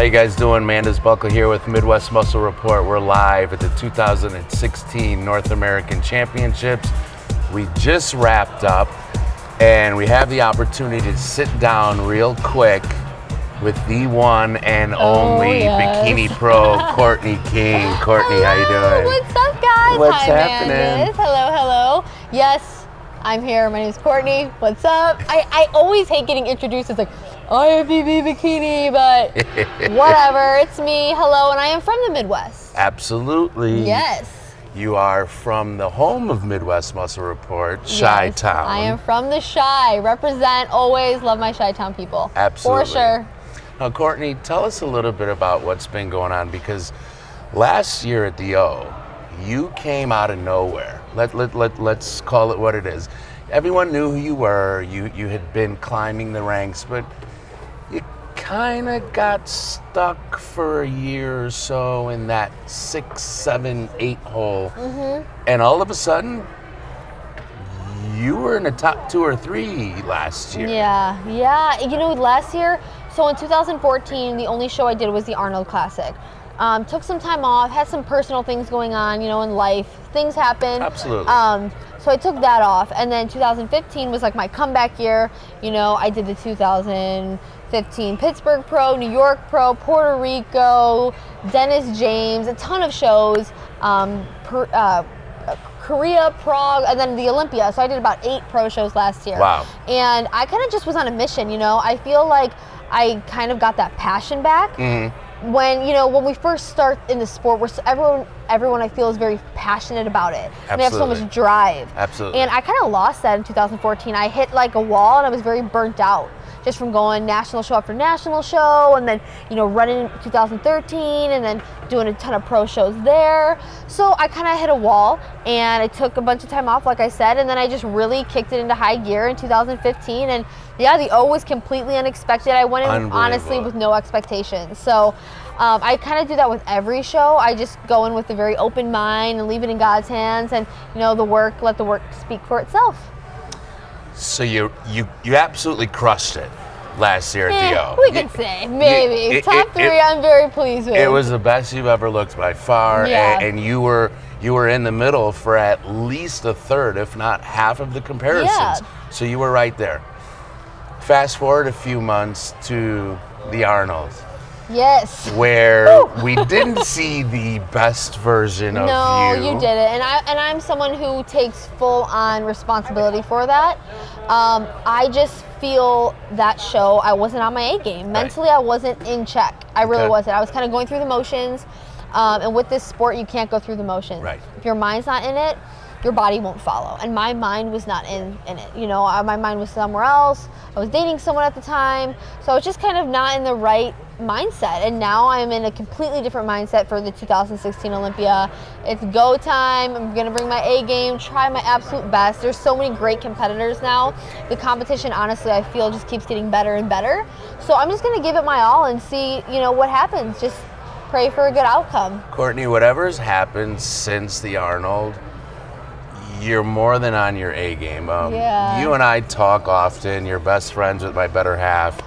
How you guys doing? Mandus Buckle here with Midwest Muscle Report. We're live at the 2016 North American Championships. We just wrapped up and we have the opportunity to sit down real quick with the one and only bikini pro, Courtney King. Courtney, how you doing? What's up, guys? What's Hi, happening? Mandus. Hello. Yes, I'm here. My name's Courtney. What's up? I always hate getting introduced as like IFBB bikini, but whatever. It's me. Hello, and I am from the Midwest. Absolutely. Yes. You are from the home of Midwest Muscle Report, Chi-Town. I am from the Chi. Represent, always love my Chi-Town people. Absolutely. For sure. Now, Courtney, tell us a little bit about what's been going on, because last year at the O, you came out of nowhere. Let's call it what it is. Everyone knew who you were. You had been climbing the ranks, but you kind of got stuck for a year or so in that 6, 7, 8 hole. And all of a sudden, you were in the top 2 or 3 last year. Yeah. You know, last year, so in 2014, the only show I did was the Arnold Classic. Took some time off, had some personal things going on, in life. Things happen. Absolutely. So I took that off, and then 2015 was like my comeback year. I did the 2015 Pittsburgh Pro, New York Pro, Puerto Rico, Dennis James, a ton of shows, Korea, Prague, and then the Olympia. So I did about 8 pro shows last year. Wow. And I kind of just was on a mission, I feel like I kind of got that passion back. When we first start in the sport, everyone I feel is very passionate about it. Absolutely. And they have so much drive. Absolutely. And I kind of lost that in 2014. I hit like a wall, and I was very burnt out just from going national show after national show, and then running in 2013, and then doing a ton of pro shows there. So I kind of hit a wall, and I took a bunch of time off, like I said, and then I just really kicked it into high gear in 2015. And yeah, the O was completely unexpected. I went in honestly with no expectations. So I kind of do that with every show. I just go in with a very open mind and leave it in God's hands, and let the work speak for itself. So you absolutely crushed it last year at the O. We can say maybe top 3. I'm very pleased with. It was the best you've ever looked by far, and you were in the middle for at least a third, if not half of the comparisons. Yeah. So you were right there. Fast forward a few months to the Arnold. Yes. Where we didn't see the best version of you. No, you didn't. And I'm someone who takes full on responsibility for that. I just feel that show, I wasn't on my A game. Mentally, I wasn't in check. I really wasn't. I was kind of going through the motions. And with this sport, you can't go through the motions. Right. If your mind's not in it, your body won't follow. And my mind was not in it. My mind was somewhere else. I was dating someone at the time. So I was just kind of not in the right mindset. And now I'm in a completely different mindset for the 2016 Olympia. It's go time. I'm going to bring my A game, try my absolute best. There's so many great competitors now. The competition, honestly, I feel just keeps getting better and better. So I'm just going to give it my all and see, what happens. Just pray for a good outcome. Courtney, whatever's happened since the Arnold, you're more than on your A game. You and I talk often. You're best friends with my better half.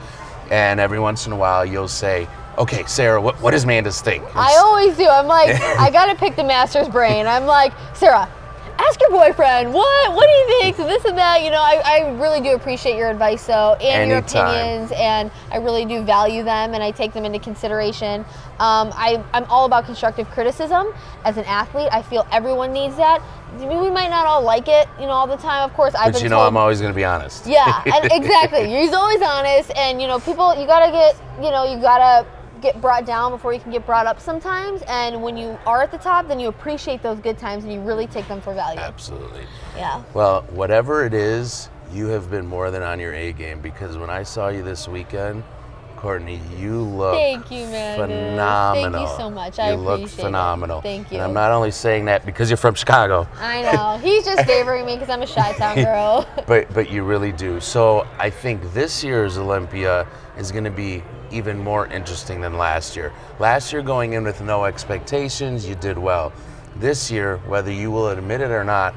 And every once in a while, you'll say, okay, Sarah, what does Mandus think? I always do. I'm like, I got to pick the master's brain. I'm like, Sarah, ask your boyfriend. What do you think? So this and that. I really do appreciate your advice, though, and your opinions, and I really do value them, and I take them into consideration. I'm all about constructive criticism. As an athlete, I feel everyone needs that. We might not all like it, all the time. Of course, I've been told, I'm always going to be honest. Yeah, and exactly. He's always honest, and people, you gotta get brought down before you can get brought up sometimes. And when you are at the top, then you appreciate those good times and you really take them for value. Absolutely. Yeah. Well, whatever it is, you have been more than on your A game, because when I saw you this weekend, Courtney, you look phenomenal. Thank you so much. I appreciate it. You look phenomenal. Thank you. And I'm not only saying that because you're from Chicago. I know. He's just favoring me because I'm a Chi-Town girl. But you really do. So I think this year's Olympia is going to be even more interesting than last year. Last year, going in with no expectations, you did well. This year, whether you will admit it or not,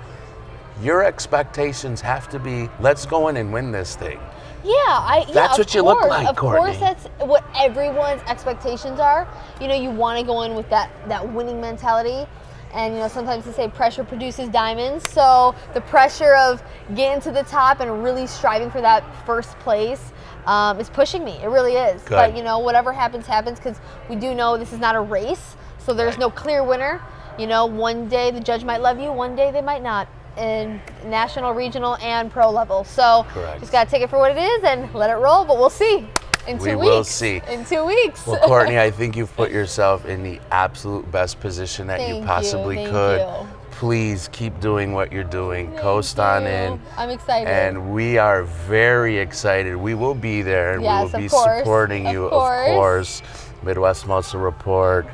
your expectations have to be, let's go in and win this thing. That's what you look like, Of Courtney. course, that's what everyone's expectations are. You know, you want to go in with that winning mentality. And, you know, sometimes they say pressure produces diamonds. So the pressure of getting to the top and really striving for that first place is pushing me. It really is. Good. But, you know, whatever happens, happens, because we do know this is not a race. So there's no clear winner. You know, one day the judge might love you, one day they might not. In national, regional, and pro level. So just got to take it for what it is and let it roll. But we'll see. In 2 weeks. We will see. In 2 weeks. Well, Courtney, I think you've put yourself in the absolute best position that you possibly could. You. Please keep doing what you're doing. Coast on in. I'm excited. And we are very excited. We will be there and we will be course. supporting you, of course. Midwest Muscle Report.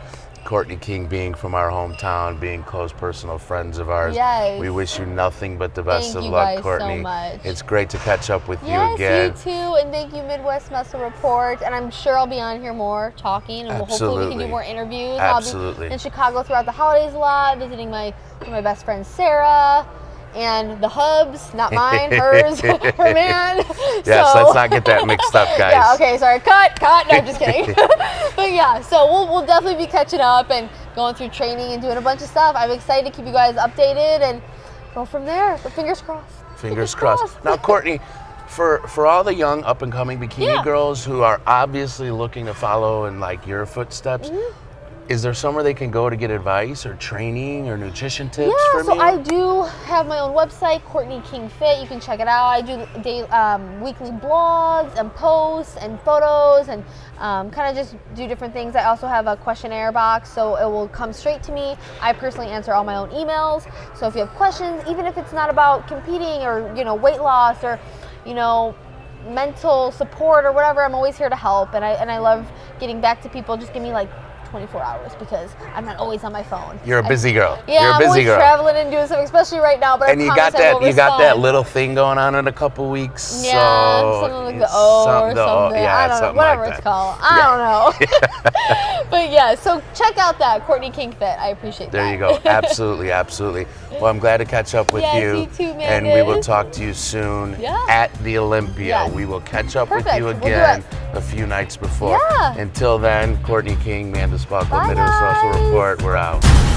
Courtney King being from our hometown, being close personal friends of ours. Yes. We wish you nothing but the best of you luck, guys Courtney. So much. It's great to catch up with you again. Yes, you too, and thank you, Midwest Muscle Report. And I'm sure I'll be on here more talking, and hopefully we can do more interviews. Absolutely. I'll be in Chicago throughout the holidays a lot, visiting my best friend Sarah. And the hubs, not mine, hers, her man. Yes, let's not get that mixed up, guys. Yeah, okay, sorry, cut. No, I'm just kidding. But yeah, so we'll definitely be catching up and going through training and doing a bunch of stuff. I'm excited to keep you guys updated and go from there. But fingers crossed. Fingers crossed. Now, Courtney, for all the young up and coming bikini girls who are obviously looking to follow in like your footsteps, is there somewhere they can go to get advice or training or nutrition tips from you? Yeah, so I do have my own website, Courtney King Fit. You can check it out. I do weekly blogs and posts and photos and kind of just do different things. I also have a questionnaire box, so it will come straight to me. I personally answer all my own emails. So if you have questions, even if it's not about competing or, you know, weight loss or, you know, mental support or whatever, I'm always here to help. And I love getting back to people. Just give me like 24 hours because I'm not always on my phone. You're a busy girl. Yeah, You're a I'm busy always girl. traveling and doing something, especially right now. But and you got that little thing going on in a couple weeks. Yeah, so something like the O or something. Yeah, I don't know, whatever like it's called. I don't know. But yeah, so check out that Courtney King Fit. I appreciate that. There you go. Absolutely, absolutely. Well, I'm glad to catch up with you. You too, Mandus. And we will talk to you soon at the Olympia. Yes. We will catch up with you We'll again a few nights before. Yeah. Until then, Courtney King, Mandus Buckle, Bye, Midwest Muscle guys. Report. We're out.